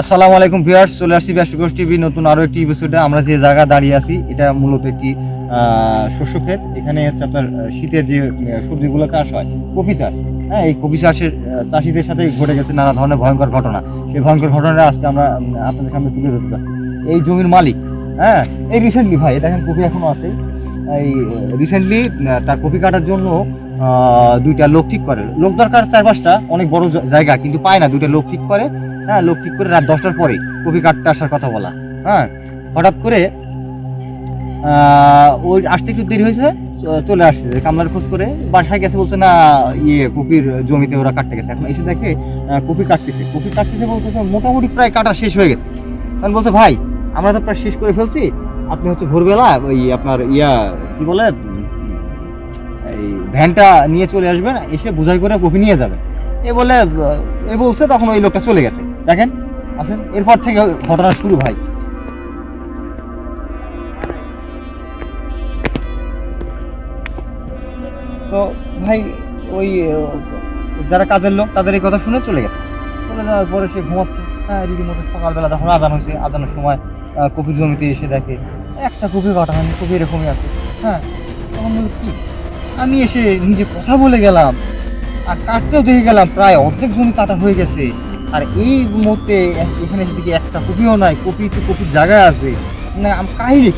আসসালামু আলাইকুম ভিউয়ার্স, চলে আসছি ব্যস্তকোষ টিভি নতুন আরো একটি এপিসোডে। আমরা যে জায়গা দাঁড়িয়ে আছি এটা মূলত একটি শস্য ক্ষেত। এখানে হচ্ছে আপনার শীতের যে সবজিগুলো চাষ হয়, কপি চাষ। হ্যাঁ, এই কপি চাষের চাষিদের সাথে ঘটে গেছে নানা ধরনের ভয়ঙ্কর ঘটনা। সেই ভয়ঙ্কর ঘটনাটা আজকে আমরা আপনাদের সামনে তুলে ধরতে পারছি। এই জমির মালিক, হ্যাঁ, এই রিসেন্টলি ভাই দেখেন কপি এখনো আছে। এই রিসেন্টলি তার কপি কাটার জন্য দুইটা লোক ঠিক করে। লোক দরকার 4-5টা, অনেক বড় জায়গা, কিন্তু পায় না। দুইটা লোক ঠিক করে, হ্যাঁ, লোক ঠিক করে রাত 10টার পরে কপি কাটতে আসার কথা বলা। হ্যাঁ, হঠাৎ করে ওই আসতে একটু দেরি হয়েছে, চলে আসছে কামলার খোঁজ করে, বাসায় গেছে, বলছে না কপির জমিতে ওরা কাটতে গেছে। এখন এসে দেখে কপি কাটতেছে বলতেছে মোটামুটি প্রায় কাটা শেষ হয়ে গেছে। তখন বলছে ভাই আমরা তো প্রায় শেষ করে ফেলছি, আপনি হচ্ছে ভোরবেলা ওই আপনার কি বলে এই ভ্যানটা নিয়ে চলে আসবেন, এসে বোঝাই করে কপি নিয়ে যাবেন। বলছে, তখন ওই লোকটা চলে গেছে। দেখেন, আসেন, এরপর থেকে ঘটনা শুরু ভাই। তো ভাই ওই যারা কাজের লোক তাদের এই কথা শুনে চলে গেছে। চলে যাওয়ার পরে সে ঘুমাচ্ছে। হ্যাঁ, রীতিমতো সকালবেলা যখন আজান হয়েছে, আজানের সময় কপির জমিতে এসে দেখে একটা কপি কাটা হয়নি, কপি এরকমই আছে। হ্যাঁ, তখন বলল কি, আমি এসে নিজে কথা বলে গেলাম আর কাটতেও দেখে গেলাম প্রায় অর্ধেক জমি কাটা হয়ে গেছে, আর এই মুহূর্তে এখানে এদিকে একটা কপিও নাই, কপির জায়গায় আছে, মানে আমি কাহিনী।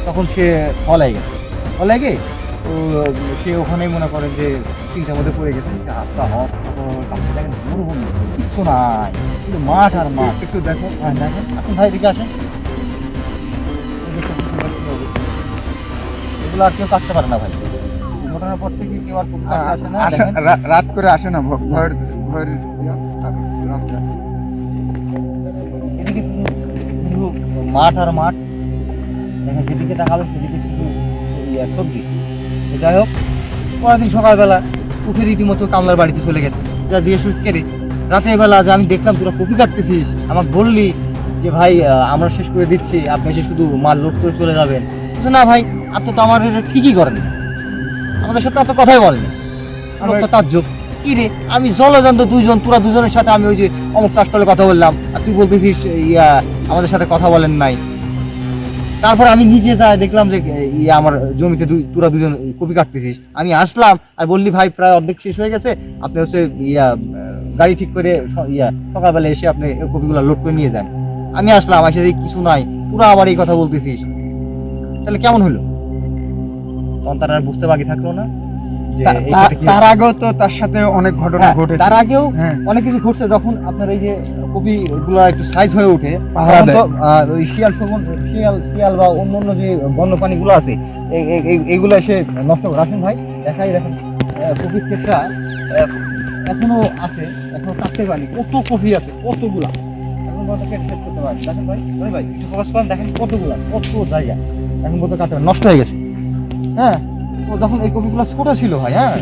তখন সে ফলাই গেছে। ফলাই তো সে ওখানেই মনে করে যে চিন্তার মধ্যে পড়ে গেছে। দেখেন মরুভূমি, কিচ্ছু নাই, কিন্তু মাঠ আর মাঠ। একটু দেখো, হ্যাঁ দেখেন, এখন ভাই দিকে আসেন। এগুলো আর কেউ কাটতে পারে না ভাই। ঘটনার পর থেকে কেউ আর আসে না, রাত করে আসে না, ভয়ের এদিকে শুধু মাঠ আর মাঠ। দেখেন যেদিকে তাকাবে সেদিকে শুধু সবজি। যাই হোক, পরের দিন সকালবেলা উঠে রীতিমতো কামলার বাড়িতে চলে গেছে। যা জিজ্ঞেস করে রাতের বেলা যে আমি দেখলাম তোরা কপি কাটতেছিস, আমাকে বললি যে ভাই আমরা শেষ করে দিচ্ছি, আপনি এসে শুধু মাল লোড করে চলে যাবেন। না ভাই, আপনি তো আমার এটা ঠিকই করেন, আমাদের সাথে আপনার কথাই বলেনি। তার যোগ কি রে, আমি জলজান্ত দুইজন, তোরা দুজনের সাথে আমি ওই যে অমুক চাষতলে কথা বললাম, আর তুই বলতেছিস আমাদের সাথে কথা বলেন নাই। তারপর আমি নিজে যাই দেখলাম যে আমার জমিতে তোরা দুজন কপি কাটতেছিস। আমি আসলাম আর বললি ভাই প্রায় অর্ধেক শেষ হয়ে গেছে, আপনি হচ্ছে গাড়ি ঠিক করে সকালবেলা এসে আপনি কপিগুলো লোড করে নিয়ে যান। আমি আসলাম, এসে কিছু নাই, তোরা আবার এই কথা বলতেছিস, তাহলে কেমন হলো? তখন তারা বুঝতে বাকি থাকলো না। তার আগেও তো তার সাথে অনেক ঘটনা ঘটেছে। তার আগেও অনেক কিছু ঘটছে। যখন আপনার এই যে কপি গুলো একটু সাইজ হয়ে ওঠে, ওই শিয়াল বা অন্যান্য যে বন্যপ্রাণী গুলো আছে, এইগুলো এসে নষ্ট করে। আসেন ভাই দেখাই, দেখেন কপির ক্ষেতটা এখনো আছে, এখনো কাটতে পারিনি। কত কপি আছে, কতগুলা এখন বলতে কেটে শেষ করতে পারি। দেখেন ভাই, ভাই একটু ফোকাস করেন, দেখেন কতগুলা, কত জায়গা এখন বলতে কাটতে পারি, নষ্ট হয়ে গেছে। হ্যাঁ, যখন এই কপিগুলো ছোট ছিল ভাই, হ্যাঁ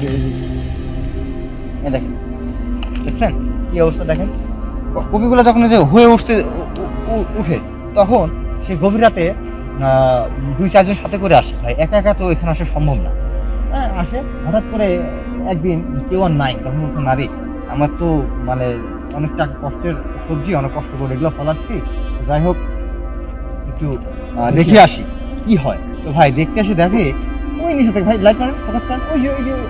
দেখেন, দেখছেন কি অবস্থা? দেখেন কপিগুলো যখন যে হয়ে উঠে, তখন সে গভীর রাতে 2-4জন সাথে করে আসে ভাই। একা একা তো এখানে আসা সম্ভব না। হ্যাঁ, আসে হঠাৎ করে একদিন, কেউ আর নাই। তখন বলছে না রে, আমার তো মানে অনেকটা কষ্টের সবজি, অনেক কষ্ট করে এগুলো ফলাচ্ছি, যাই হোক একটু দেখে আসি কি হয়। তো ভাই দেখতে আসে, দেখে ওই নিচে থেকে, ভাই লাইট মারেন, ফোকাস করেন,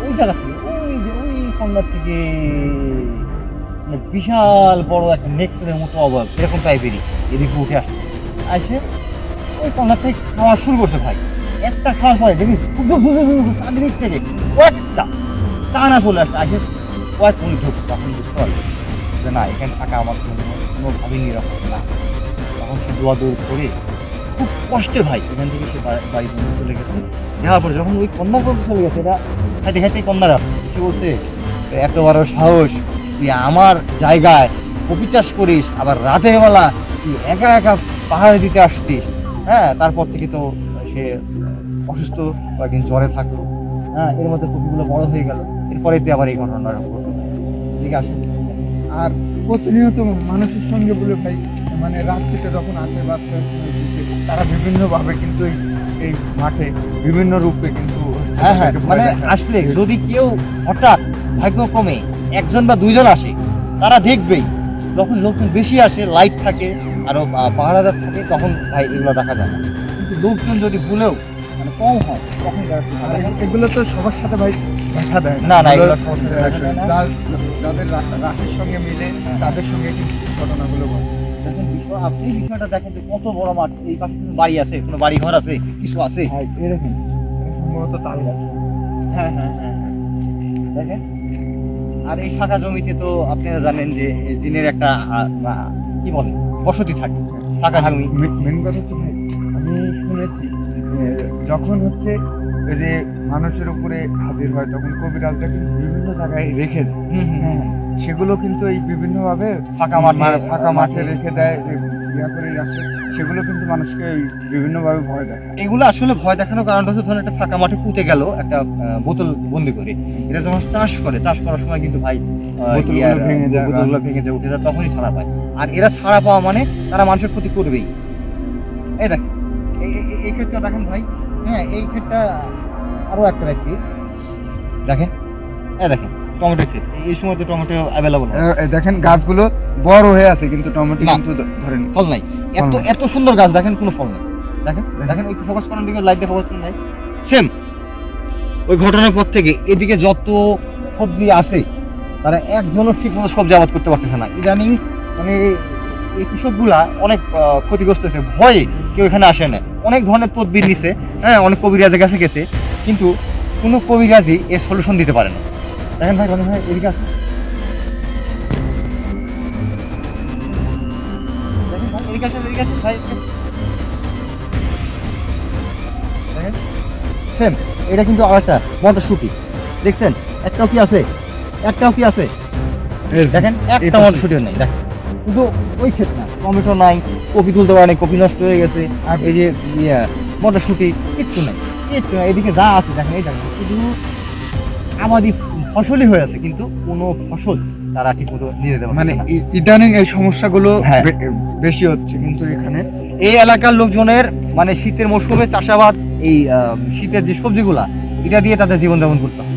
ওই জায়গা থেকে, ওই কর্নার থেকে মানে বিশাল বড় একটা নেকড়ের মতো অভাব এরকম টাইপেরই এদিকে উঠে আসছে। আসে ওই কর্নার থেকে খাওয়া শুরু করছে ভাই। একটা খাওয়ার পরে দেখি চারিদিক থেকে কয়েকটা টানা চলে আসছে। আসে কয়েক মিনিট ঢুকছে, তখন বুঝতে পারবে যে না, এখানে থাকা আমার জন্য কোনোভাবেই নিরাপদ না। তখন সে দৌড় করে খুব কষ্টে ভাই এখান থেকে সে বাড়ি বন্ধু চলে গেছে। যাওয়ার পরে যখন ওই কন্যার পর্যন্ত চলে গেছে, এটা খাইতে খাইতে কন্যারা এসে বলছে, এত বড় সাহস, তুই আমার জায়গায় কপি চাষ করিস, আবার রাতের বেলা তুই একা একা পাহাড়ে দিতে আসছিস। হ্যাঁ, তারপর থেকে তো সে অসুস্থ, কয়েকদিন জ্বরে থাকলো। হ্যাঁ, এর মধ্যে কপিগুলো বড় হয়ে গেল। এরপরে তুই আবার এই ঘটনাটা ঘটলো। ঠিক আছে, আর প্রতিনিয়ত মানুষের সঙ্গে বলে ভাই, মানে রাত্রিতে যখন আসে বাচ্চা, তারা বিভিন্নভাবে কিন্তু এই মাঠে বিভিন্ন রূপে কিন্তু হ্যাঁ মানে আসলে যদি কেউ হঠাৎ ভাগ্য কমে 1জন বা 2জন আসে, তারা দেখবেই যখন লোকজন বেশি আসে, লাইট থাকে, আরো পাহারাদার থাকে, তখন ভাই এগুলো দেখা যায় না। কিন্তু লোকজন যদি ভুলেও মানে কম হয় তখন আর এগুলো তো সবার সাথে ভাই দেখা দেয় না, না, এগুলো এগুলো সবার সাথে দেখা দেয় না। যাদের রাশির সঙ্গে মিলে তাদের সঙ্গে কিন্তু ঘটনাগুলো ঘটে। দেখেন আপনি বিষয়টা দেখেন যে কত বড় মাঠ, এই পাশে কোনো বাড়ি আছে, কোনো বাড়ি ঘর আছে, কিছু আছে? ভাই এরকম সম্ভবত তাল গাছ। হ্যাঁ, হ্যাঁ, হ্যাঁ, হ্যাঁ। দেখেন, আর এই ফাঁকা জমিতে তো আপনারা জানেন যে এই জিনের একটা কি বলে বসতি থাকে, ফাঁকা জমি। মেন কথা হচ্ছে ভাই, আমি শুনেছি যখন হচ্ছে ওই যে মানুষের উপরে হাজির হয় তখন কবিরাজটা কিন্তু বিভিন্ন জায়গায় রেখে দেয়। হ্যাঁ, সেগুলো কিন্তু এই বিভিন্ন ভাবে ফাঁকা মাঠে রেখে দেয়, ইয়া করে রাখে, সেগুলো কিন্তু মানুষকে বিভিন্ন ভাবে ভয় দেয়। এগুলো আসলে ভয় দেখানোর কারণটা হচ্ছে ধরেন একটা ফাঁকা মাঠে পুঁতে গেল একটা বোতল বন্দি করে, এটা যখন চাষ করার সময় কিন্তু ভাই বোতলগুলো ভেঙে যায়, বোতলগুলো ভেঙে যায়, উঠে যায়, তখনই ছাড়া পায়। আর এরা ছাড়া পাওয়া মানে তারা মানুষের ক্ষতি করবেই। এই দেখেন, এই ক্ষেত্রে দেখেন ভাই, হ্যাঁ, এই ক্ষেত্রে আরো একটা ব্যক্তি দেখেন, এই দেখেন টমেটো ক্ষেত, এই সময় তো টমেটো অ্যাভেলেবল, দেখেন গাছগুলো বড় হয়ে আছে কিন্তু টমেটো না। কিন্তু ধরেন ফল নাই, এত এত সুন্দর গাছ, দেখেন কোনো ফল নাই। দেখেন দেখেন একটু ফোকাস করার দিকে, লাইট দিয়ে ফোকাস করেন ভাই। সেম ওই ঘটনার পর থেকে এদিকে যত সবজি আছে তারা একজনও ঠিক মতো সবজি আবাদ করতে পারতেছে না। ইদানিং মানে এই কৃষকগুলা অনেক ক্ষতিগ্রস্ত হয়েছে, ভয়ে কেউ এখানে আসে না। অনেক ধরনের তদবির নিছে, হ্যাঁ, অনেক কবিরাজের কাছে গেছে, কিন্তু কোনো কবিরাজই এর সলিউশন দিতে পারে না। দেখেন ভাই, রনি ভাই এদিকে আসুন। দেখেন ভাই, এদিকে আসুন, এদিকে আসুন ভাই, দেখেন সেম এটা কিন্তু আরেকটা মটরশুঁটি, দেখছেন একটাও কি আছে? একটাও কি আছে? দেখেন একটা মটরশুঁটিও নাই। দেখেন শুধু ওই ক্ষেত না, টমেটো নাই, কপি তুলতে পারে নাই, কপি নষ্ট হয়ে গেছে, আর এই যে মটরশুঁটি কিচ্ছু নাই, কিচ্ছু নাই। এদিকে যা আছে দেখেন, এই দেখেন শুধু আমাদের ফসলই হয়ে আছে, কিন্তু কোনো ফসল তারা ঠিক মতো নিয়ে যেতে পারছে মানে না। ইদানিং এই সমস্যাগুলো হ্যাঁ। বেশি হচ্ছে কিন্তু এখানে এই এলাকার লোকজনের মানে শীতের মৌসুমে চাষাবাদ, এই শীতের যে সবজিগুলা, এটা দিয়ে তাদের জীবনযাপন করতে হয়।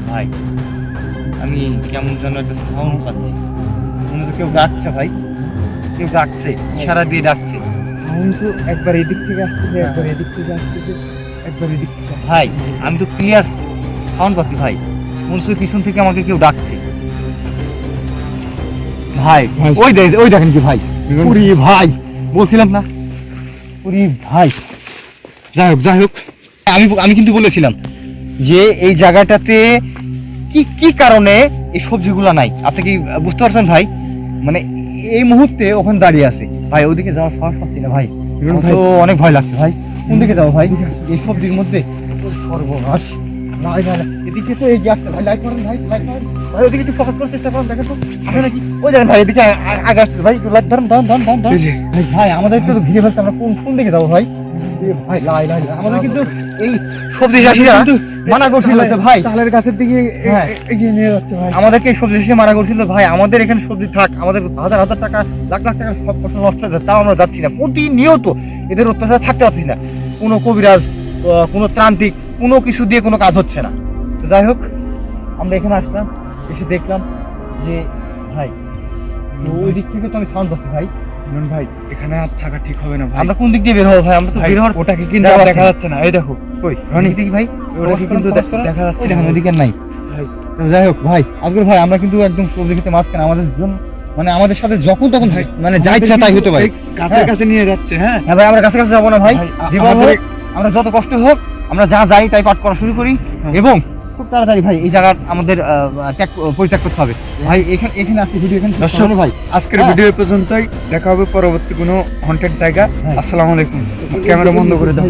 ভাই আমি কেমন যেন একটা সাউন্ড পাচ্ছি, মনে হচ্ছে কেউ ডাকছে ভাই, কেউ ডাকছে, ইশারা দিয়ে ডাকছে। সাউন্ড তো একবার এদিক থেকে আসতেছে, একবার এদিক থেকে আসতেছে, একবার এদিক থেকে আসতেছে। ভাই আমি তো ক্লিয়ার সাউন্ড পাচ্ছি ভাই, মনে হচ্ছে পিছন থেকে আমাকে কেউ ডাকছে। ভাই ভাই। ওই দেখেন কি ভাই, পুরি ভাই, বলছিলাম না পুরি ভাই। যাই হোক আমি কিন্তু বলেছিলাম যে এই জায়গাটাতে কি কারণে এই সবজিগুলো নাই। আপনি কি বুঝতে পারছেন ভাই? মানে এই মুহূর্তে ওখানে দাঁড়িয়ে আছে ভাই, ওদিকে যাওয়ার সাহস পাচ্ছি না ভাই, আমার তো অনেক ভয় লাগছে ভাই। কোন দিকে যাবো ভাই এই সবজির মধ্যে? সর্বনাশ, নাই নাই, এদিকে তো এগিয়ে আসছে ভাই, লাইট মারেন ভাই, লাইট মারেন ভাই, ওদিকে একটু ফোকাস করার চেষ্টা করেন, দেখেন তো আসে নাকি। ওই দেখেন ভাই, এদিকে আগে আসছে ভাই, একটু লাইট ধরেন ভাই। ভাই আমাদের তো ঘিরে ফেলছে, আমরা কোন দিকে যাবো ভাই? ভাই লাই আমাদের কিন্তু এই সবজি চাষিরা মানা করছিল যে ভাই তালের গাছের দিকে হ্যাঁ। এগিয়ে নিয়ে যাচ্ছে ভাই। আমাদেরকে এই সবজি চাষি মানা করছিল ভাই, আমাদের এখানে সবজি থাক, আমাদের হাজার হাজার টাকা, লাখ লাখ টাকার সব ফসল নষ্ট হয়ে যায়, তাও আমরা যাচ্ছি না। প্রতিনিয়ত এদের অত্যাচার থাকতে পারছি না, কোনো কবিরাজ, কোনো ত্রান্তিক, কোনো কিছু দিয়ে কোনো কাজ হচ্ছে না। তো যাই হোক, আমরা এখানে আসলাম, এসে দেখলাম যে ভাই ওই দিক থেকে তো আমি সাউন্ড পাচ্ছি ভাই। মিলন ভাই, এখানে আর থাকা ঠিক হবে না ভাই। আমরা কোন দিক দিয়ে বের হবো ভাই? আমরা তো ভাই, বের হওয়ার ওটাকে কিন্তু জায়গা আর পাচ্ছি দেখা না। যাচ্ছে না, এই দেখো কই রনি, দেখি ভাই, ওটাকে কিন্তু দেখা যাচ্ছে না। দেখেন ওদিকে নাই ভাই। তো যাই হোক ভাই, আজকের ভাই আমরা কিন্তু একদম সবজি খেতে মাঝখানে, আমাদের জন্য মানে আমাদের সাথে যখন তখন মানে যা ইচ্ছা তাই হতে পারে। এই গাছের হ্যাঁ। কাছে নিয়ে যাচ্ছে। হ্যাঁ হ্যাঁ ভাই, আমরা কাছে যাবো না ভাই, ভাই, জীবন আমাদের হোক, আমরা যত কষ্ট হোক, আমরা যা যাই তাই পাঠ করা শুরু করি, হ্যাঁ। এবং খুব তাড়াতাড়ি ভাই এই জায়গা আমাদের পরিত্যাগ করতে হবে ভাই। এখানে আজকে ভিডিও এখানে শেষ দর্শক করবো ভাই। আজকের হ্যাঁ। ভিডিও পর্যন্তই, দেখা হবে পরবর্তী কোনো হন্টেড জায়গা। হ্যাঁ। আসসালামু আলাইকুম। ক্যামেরা বন্ধ করে দাও।